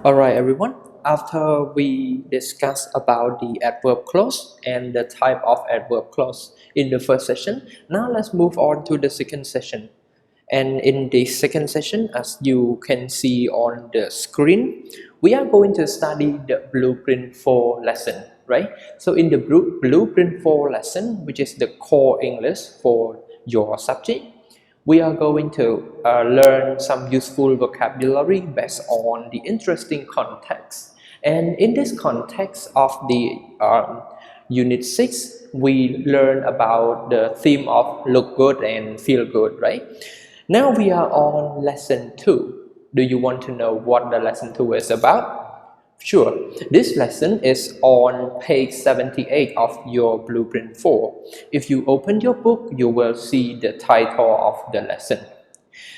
Alright everyone, after we discuss about the adverb clause and the type of adverb clause in the first session, now let's move on to the second session. And in the second session, as you can see on the screen, we are going to study the blueprint for lesson, right? So in the blueprint for lesson, which is the core English for your subject, we are going to learn some useful vocabulary based on the interesting context. And in this context of the Unit 6, we learn about the theme of look good and feel good, right? Now we are on lesson 2. Do you want to know what the lesson 2 is about? Sure, this lesson is on page 78 of your blueprint 4. If you open your book, you will see the title of the lesson.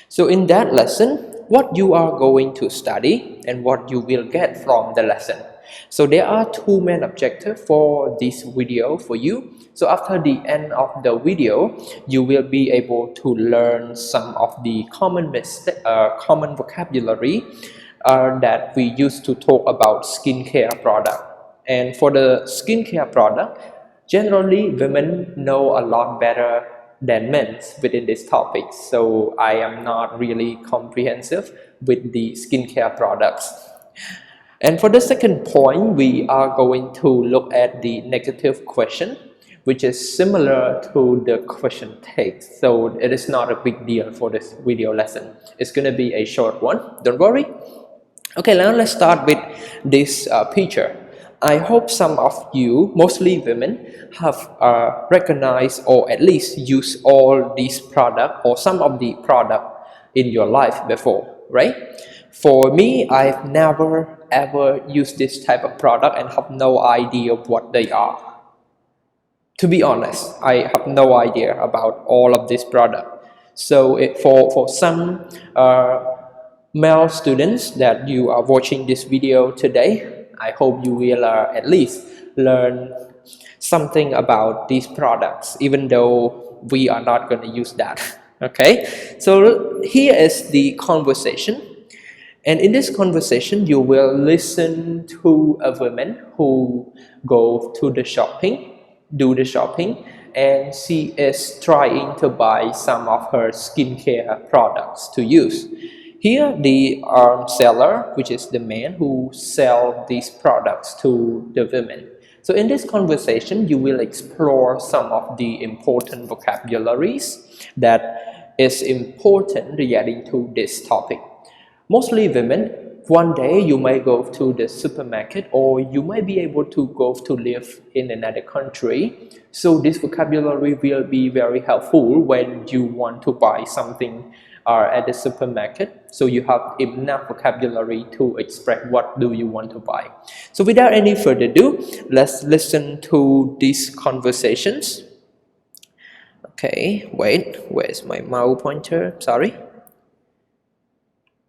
So in that lesson, what you are going to study and what you will get from the lesson. So there are two main objectives for this video for you. So after the end of the video, you will be able to learn some of the common vocabulary that we used to talk about skincare product. And for the skincare product, generally women know a lot better than men within this topic, so I am not really comprehensive with the skincare products. And for the second point, we are going to look at the negative question, which is similar to the question text. So it is not a big deal for this video lesson. It's going to be a short one, don't worry. Okay, now let's start with this picture. I hope some of you, mostly women, have recognized or at least used all these products or some of the product in your life before, right? For me, I've never ever used this type of product and have no idea what they are. To be honest, I have no idea about all of this product. So for some male students that you are watching this video today, I hope you will at least learn something about these products, even though we are not going to use that. Okay, so here is the conversation. And in this conversation, you will listen to a woman who go to the shopping, do the shopping, and she is trying to buy some of her skincare products to use. Here, the seller, which is the man who sell these products to the women. So in this conversation, you will explore some of the important vocabularies that is important regarding to this topic. Mostly women, one day you may go to the supermarket or you might be able to go to live in another country. So this vocabulary will be very helpful when you want to buy something at the supermarket. So you have enough vocabulary to express what do you want to buy. So without any further ado, let's listen to these conversations. Okay, wait, where's my mouse pointer? Sorry.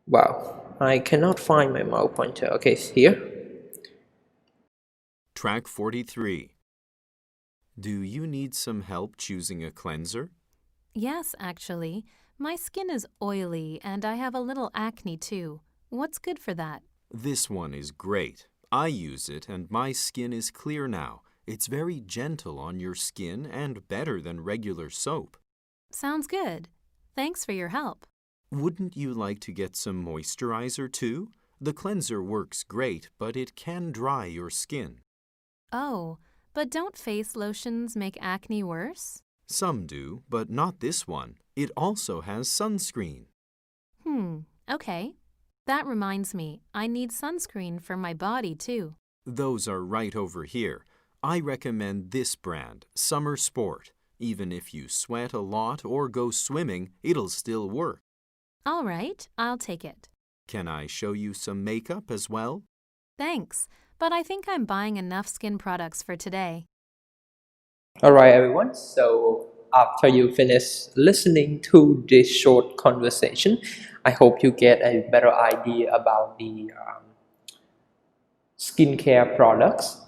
Wow, I cannot find my mouse pointer. Okay, here. Track 43. Do you need some help choosing a cleanser? Yes, actually. My skin is oily and I have a little acne too. What's good for that? This one is great. I use it and my skin is clear now. It's very gentle on your skin and better than regular soap. Sounds good. Thanks for your help. Wouldn't you like to get some moisturizer too? The cleanser works great, but it can dry your skin. Oh, but don't face lotions make acne worse? Some do, but not this one. It also has sunscreen. Okay. That reminds me, I need sunscreen for my body too. Those are right over here. I recommend this brand, Summer Sport. Even if you sweat a lot or go swimming, it'll still work. All right, I'll take it. Can I show you some makeup as well? Thanks, but I think I'm buying enough skin products for today. Alright everyone, so after you finish listening to this short conversation, I hope you get a better idea about the skincare products.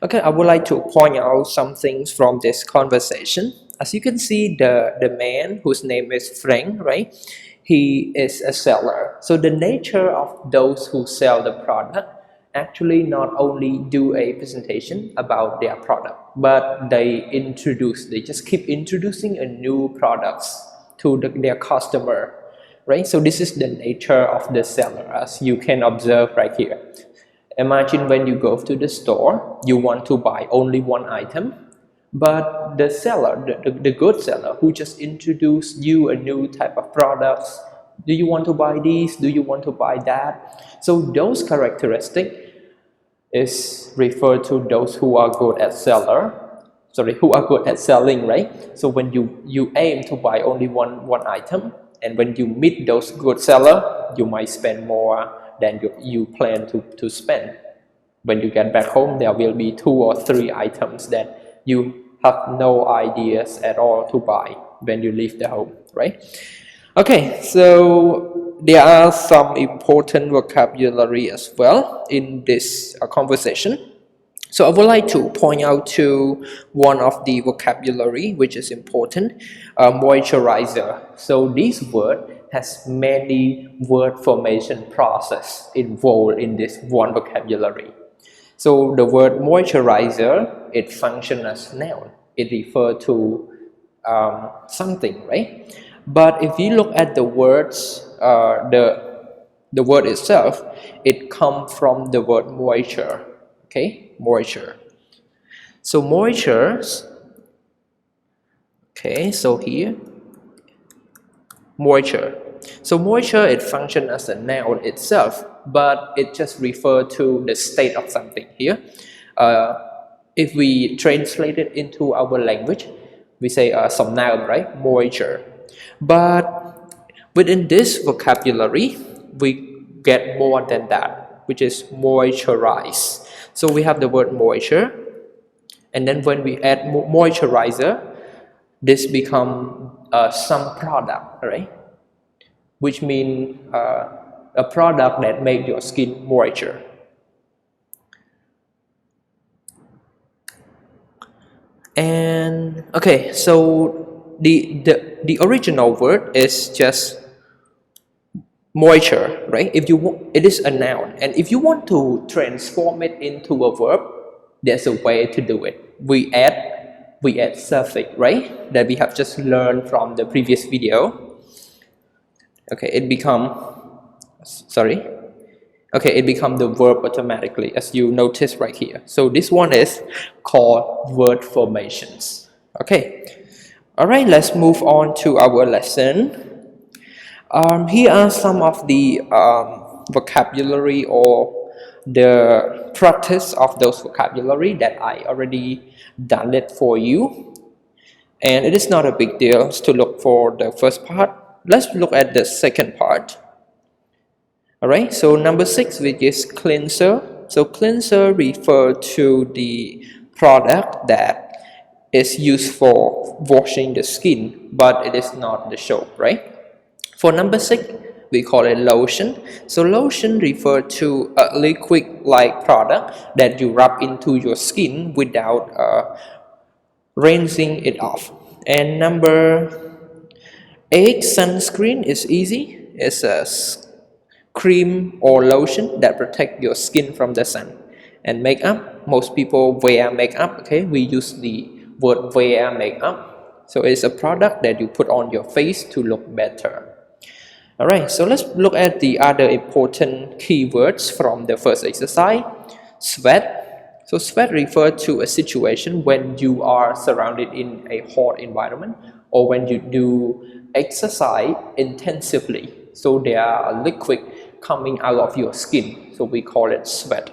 Okay, I would like to point out some things from this conversation. As you can see, the man whose name is Frank, right? he is a seller. So the nature of those who sell the product actually not only do a presentation about their product, but they just keep introducing a new products to their customer, right? So this is the nature of the seller, as you can observe right here. Imagine when you go to the store, you want to buy only one item, but the seller, the good seller who just introduced you a new type of products, do you want to buy this, do you want to buy that? So those characteristics is referred to those who are good at who are good at selling, right? So when you aim to buy only one item, and when you meet those good seller, you might spend more than you plan to spend. When you get back home, there will be 2 or 3 items that you have no ideas at all to buy when you leave the home, right? Okay, so there are some important vocabulary as well in this conversation. So I would like to point out to one of the vocabulary which is important, moisturizer. So this word has many word formation process involved in this one vocabulary. So the word moisturizer, it functions as noun. It refers to something, right? But if you look at the words, the word itself, it comes from the word moisture. Okay, moisture. So moisture. Okay, so here, moisture. So moisture, it functions as a noun itself, but it just refers to the state of something here. If we translate it into our language, we say some noun, right? Moisture. But within this vocabulary, we get more than that, which is moisturize. So we have the word moisture, and then when we add moisturizer, this become some product, right? Which means a product that makes your skin moisture. And okay, so the original word is just moisture, right? It is a noun, and if you want to transform it into a verb, there's a way to do it. We add suffix, right? That we have just learned from the previous video. Okay, it become the verb automatically, as you notice right here. So this one is called word formations. Okay, all right, let's move on to our lesson. Here are some of the vocabulary or the practice of those vocabulary that I already done it for you, and it is not a big deal to look for the first part. Let's look at the second part. All right, so number 6, which is cleanser. So cleanser refers to the product that is used for washing the skin, but it is not the soap, right? For number 6, we call it lotion. So lotion refers to a liquid-like product that you rub into your skin without rinsing it off. And number 8, sunscreen is easy. It's a cream or lotion that protect your skin from the sun. And makeup, most people wear makeup. Okay, we use the word wear makeup. So it's a product that you put on your face to look better. Alright, so let's look at the other important keywords from the first exercise. Sweat. So sweat refers to a situation when you are surrounded in a hot environment, or when you do exercise intensively. So there are a liquid coming out of your skin. So we call it sweat.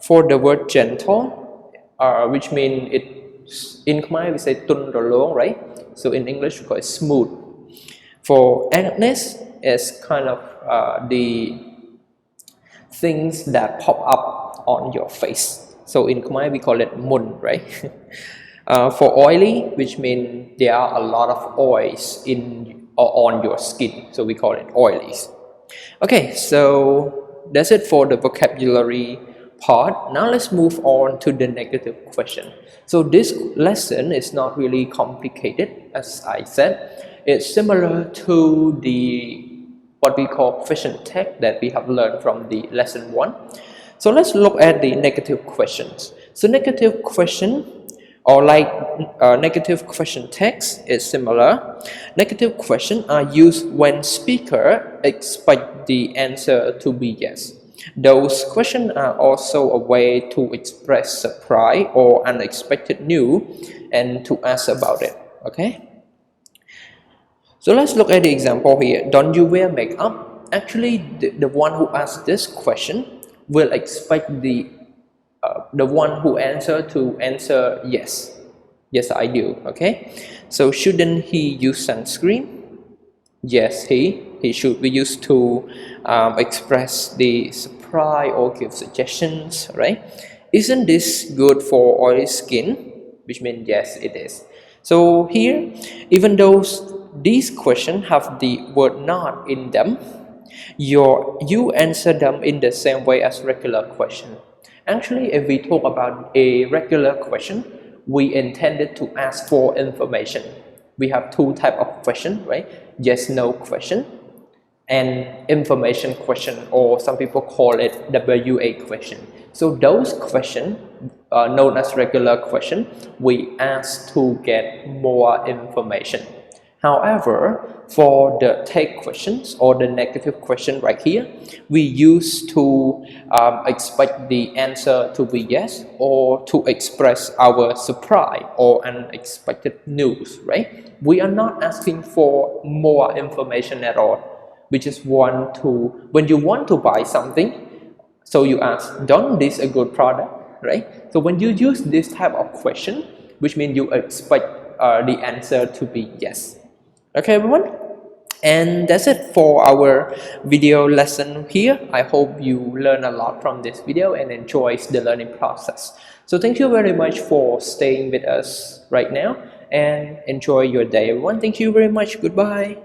For the word gentle, which means in Khmer we say tun rolong, right? So in English we call it smooth. For acne, is kind of the things that pop up on your face. So in Khmer we call it mun, right? For oily, which means there are a lot of oils in or on your skin, so we call it oilies. Okay, so that's it for the vocabulary part. Now let's move on to the negative question. So this lesson is not really complicated, as I said. It's similar to the what we call question tag that we have learned from the lesson 1. So let's look at the negative questions. So negative question or like negative question text is similar. Negative questions are used when speaker expect the answer to be yes. Those questions are also a way to express surprise or unexpected news and to ask about it. Okay. So let's look at the example here. Don't you wear makeup? Actually, the one who asked this question will expect the one who answer yes. Yes, I do. Okay. So shouldn't he use sunscreen? Yes, he should be used to express the surprise or give suggestions, right? Isn't this good for oily skin? Which means yes, it is. So here, even though these questions have the word not in them, you answer them in the same way as regular question. Actually, if we talk about a regular question, we intended to ask for information. We have two types of question, right? Yes, no question and information question, or some people call it WA question. So those questions known as regular question, we ask to get more information. However, for the take questions or the negative question right here, we use to expect the answer to be yes or to express our surprise or unexpected news, right? We are not asking for more information at all. We just want to, when you want to buy something, so you ask, don't this a good product, right? So when you use this type of question, which means you expect the answer to be yes. Okay, everyone? And that's it for our video lesson here. I hope you learn a lot from this video and enjoy the learning process. So thank you very much for staying with us right now and enjoy your day, everyone. Thank you very much. Goodbye.